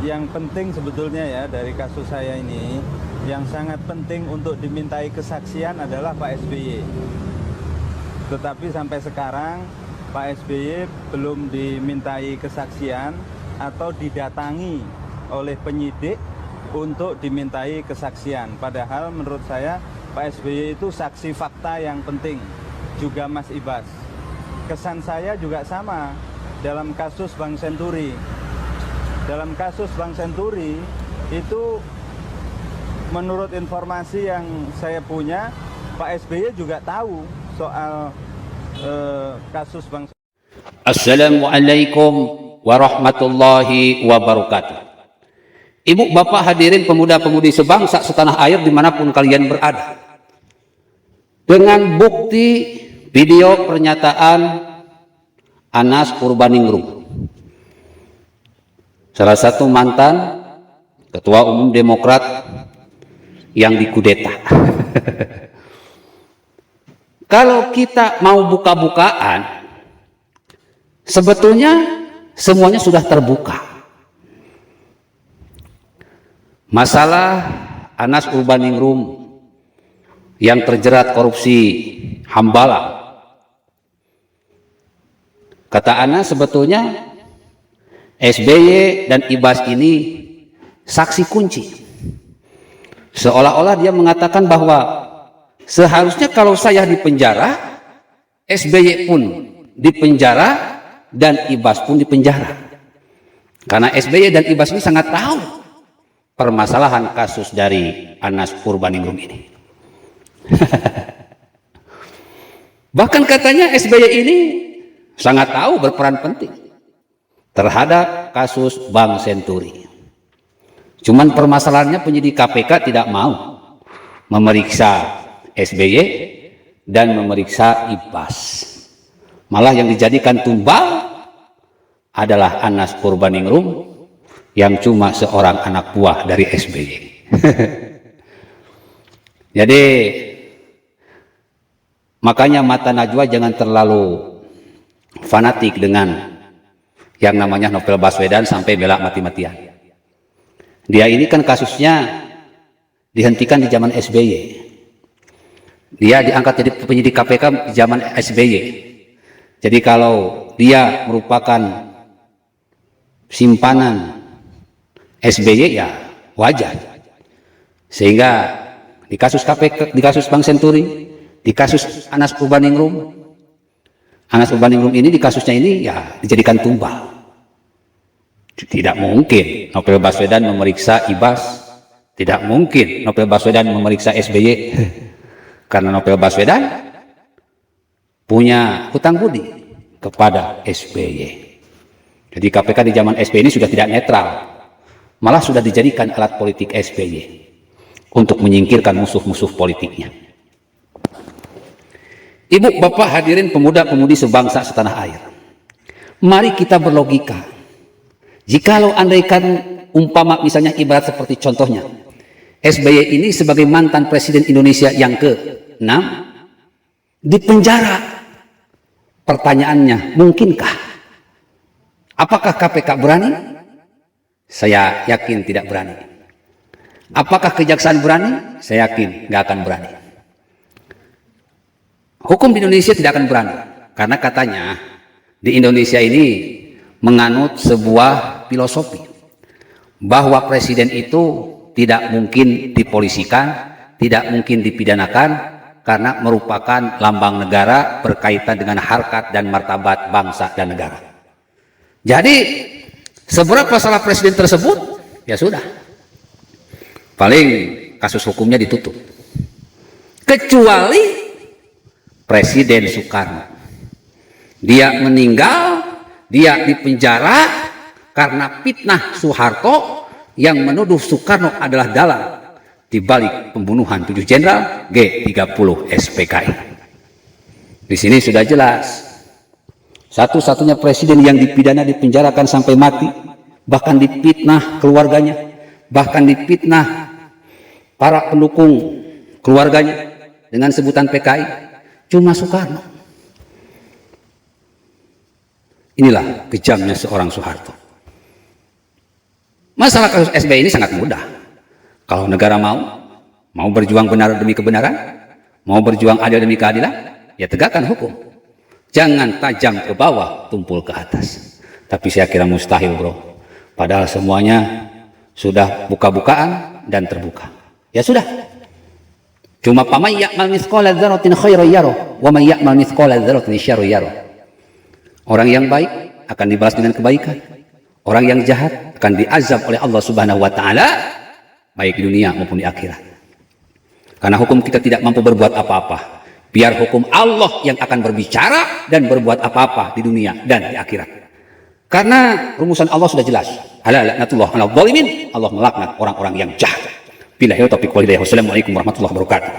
yang penting sebetulnya ya dari kasus saya ini, yang sangat penting untuk dimintai kesaksian adalah Pak SBY. Tetapi sampai sekarang Pak SBY belum dimintai kesaksian atau didatangi oleh penyidik untuk dimintai kesaksian. Padahal menurut saya Pak SBY itu saksi fakta yang penting, juga Mas Ibas. Kesan saya juga sama dalam kasus Bank Senturi. Dalam kasus Bank Senturi itu menurut informasi yang saya punya, Pak SBY juga tahu soal kasus Bank Senturi. Assalamualaikum warahmatullahi wabarakatuh. Ibu bapak hadirin pemuda-pemudi sebangsa setanah air dimanapun kalian berada. Dengan bukti video pernyataan Anas Urbaningrum, salah satu mantan ketua umum Demokrat yang dikudeta. Kalau kita mau buka-bukaan, sebetulnya semuanya sudah terbuka. Masalah Anas Urbaningrum yang terjerat korupsi Hambalang. Kata Anas, sebetulnya SBY dan Ibas ini saksi kunci. Seolah-olah dia mengatakan bahwa seharusnya kalau saya dipenjara, SBY pun dipenjara dan Ibas pun dipenjara. Karena SBY dan Ibas ini sangat tahu permasalahan kasus dari Anas Urbaningrum ini. Bahkan katanya SBY ini sangat tahu berperan penting terhadap kasus Bank Senturi. Cuman permasalahannya penyidik KPK tidak mau memeriksa SBY dan memeriksa Ibas. Malah yang dijadikan tumbal adalah Anas Urbaningrum yang cuma seorang anak buah dari SBY. Jadi makanya mata Najwa jangan terlalu fanatik dengan yang namanya Novel Baswedan sampai bela mati-matian. Dia ini kan kasusnya dihentikan di zaman SBY. Dia diangkat jadi penyidik KPK di zaman SBY. Jadi kalau dia merupakan simpanan SBY ya wajar. Sehingga di kasus KPK, di kasus Bank Senturi, di kasus Anas Urbaningrum, ini di kasusnya ini ya dijadikan tumbal. Tidak mungkin Novel Baswedan memeriksa Ibas, tidak mungkin Novel Baswedan memeriksa SBY, karena Novel Baswedan punya hutang budi kepada SBY. Jadi KPK di zaman SBY ini sudah tidak netral, malah sudah dijadikan alat politik SBY untuk menyingkirkan musuh-musuh politiknya. Ibu bapak hadirin pemuda-pemudi sebangsa setanah air, mari kita berlogika. Jikalau andaikan umpama misalnya ibarat seperti contohnya SBY ini sebagai mantan presiden Indonesia yang ke-6 dipenjara, pertanyaannya mungkinkah? Apakah KPK berani? Saya yakin tidak berani. Apakah kejaksaan berani? Saya yakin nggak akan berani. Hukum di Indonesia tidak akan berani, karena katanya di Indonesia ini menganut sebuah filosofi bahwa presiden itu tidak mungkin dipolisikan, tidak mungkin dipidanakan, karena merupakan lambang negara berkaitan dengan harkat dan martabat bangsa dan negara. Jadi seberapa salah presiden tersebut, ya sudah, paling kasus hukumnya ditutup. Kecuali Presiden Soekarno, dia meninggal, dia dipenjara karena fitnah Soeharto yang menuduh Soekarno adalah dalang di balik pembunuhan 7 jenderal G30 SPKI. Di sini sudah jelas, satu-satunya presiden yang dipidana dipenjarakan sampai mati, bahkan difitnah keluarganya, bahkan difitnah para pendukung keluarganya dengan sebutan PKI, cuma Soekarno. Inilah kejamnya seorang Soeharto. Masalah kasus SBY ini sangat mudah. Kalau negara mau berjuang benar demi kebenaran, mau berjuang adil demi keadilan, ya tegakkan hukum. Jangan tajam ke bawah, tumpul ke atas. Tapi saya kira mustahil, bro. Padahal semuanya sudah buka-bukaan dan terbuka. Ya sudah. Cuma paman ya'mal mithqala dzarratin khairan yarah wa man ya'mal mithqala dzarratin syarran yarah. Orang yang baik akan dibalas dengan kebaikan. Orang yang jahat akan diazab oleh Allah Subhanahu wa taala baik di dunia maupun di akhirat. Karena hukum kita tidak mampu berbuat apa-apa. Biar hukum Allah yang akan berbicara dan berbuat apa-apa di dunia dan di akhirat. Karena rumusan Allah sudah jelas. Ala laknatullah 'alal zalimin. Allah melaknat orang-orang yang jahat. Billahi taufiq wal hidayah. Wassalamualaikum warahmatullahi wabarakatuh.